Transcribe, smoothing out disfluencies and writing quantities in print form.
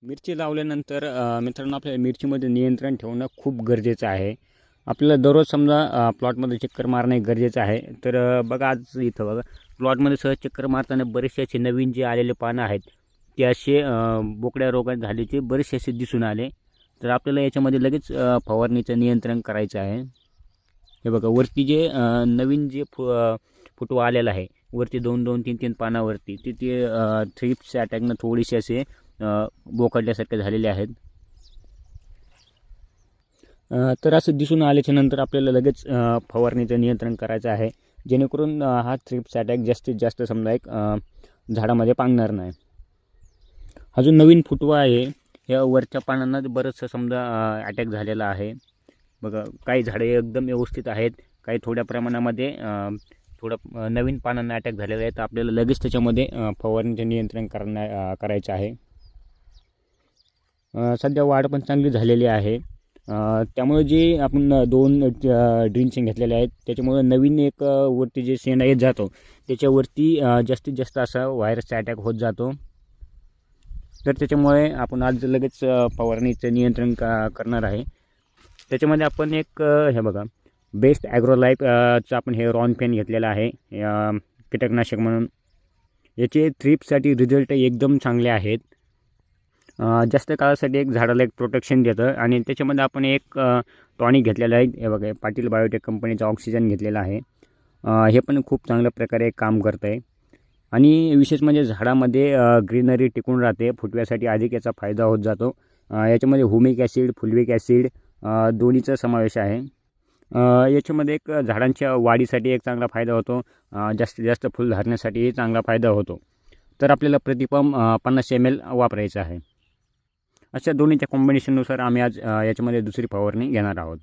मिरची लावल्यानंतर मित्रांनो आपल्याला मिरचीमध्ये नियंत्रण ठेवणं खूप गरजेचं आहे. आपल्याला दररोज समजा प्लॉटमध्ये चक्कर मारणे गरजेचं आहे. तर बघा आज इथं बघा प्लॉटमध्ये सहज चक्कर मारताना बरेचसे असे नवीन जे आलेले पानं आहेत ते असे बोकड्या रोगात झाल्याचे बरेचसे असे दिसून आले. तर आपल्याला याच्यामध्ये लगेच फवारणीचं नियंत्रण करायचं आहे. हे बघा वरती जे नवीन जे फुटवा आलेला आहे वरती 2-2, 3-3 पानावरती ते थ्रिप्स अटॅकनं थोडेसे असे बोकडल्यासारखे झालेले आहेत. तर असं दिसून आल्याच्या नंतर आपल्याला लगेच फवारणीचं नियंत्रण करायचं आहे, जेणेकरून हा थ्रिप्स अटॅक जास्तीत जास्त समजा एक झाडामध्ये पांगणार नाही. हा जो नवीन फुटवा आहे या वरच्या पानांना बरंचसं समजा अटॅक झालेला आहे. बघा काही झाडे एकदम व्यवस्थित आहेत, काही थोड्या प्रमाणामध्ये थोडं नवीन पानांना अटॅक झालेला आहे. तर आपल्याला लगेच त्याच्यामध्ये फवारणीचं नियंत्रण करायचं आहे. सध्या वाढ पण चांगली झालेली आहे. त्यामुळे जे आपण 2 ड्रिंचिंग घेतलेले आहेत त्याच्यामुळे नवीन एक वरती जे शेंडा येत जातो त्याच्यावरती जास्तीत जास्त असा व्हायरसचा अटॅक होत जातो. तर त्याच्यामुळे आपण आज लगेच फवारणीचं नियंत्रण करणार आहे. त्याच्यामध्ये आपण एक हे बघा बेस्ट ॲग्रोलाईफचं आपण हे रॉन पेन घेतलेलं आहे कीटकनाशक म्हणून. याचे थ्रिप्ससाठी रिझल्ट एकदम चांगले आहेत. जास्त काळासाठी एक झाडाला एक प्रोटेक्शन देतं आणि त्याच्यामध्ये आपण एक टॉनिक घेतलेलं आहे. हे बघा पाटील बायोटेक कंपनीचा ऑक्सिजन घेतलेला आहे. हे पण खूप चांगल्या प्रकारे काम करतं आहे आणि विशेष म्हणजे झाडामध्ये ग्रीनरी टिकून राहते. फुटव्यासाठी अधिक याचा फायदा होत जातो. याच्यामध्ये हुमिक ॲसिड फुल्विक ॲसिड दोन्हीचा समावेश आहे. याच्यामध्ये एक झाडांच्या वाढीसाठी एक चांगला फायदा होतो. जास्तीत जास्त फुल धरण्यासाठीही चांगला फायदा होतो. तर आपल्याला प्रतिपंप 50 ml वापरायचं आहे. अशा दोन्हीच्या कॉम्बिनेशननुसार आम्ही आज याच्यामध्ये दुसरी फवारणी घेणार आहोत.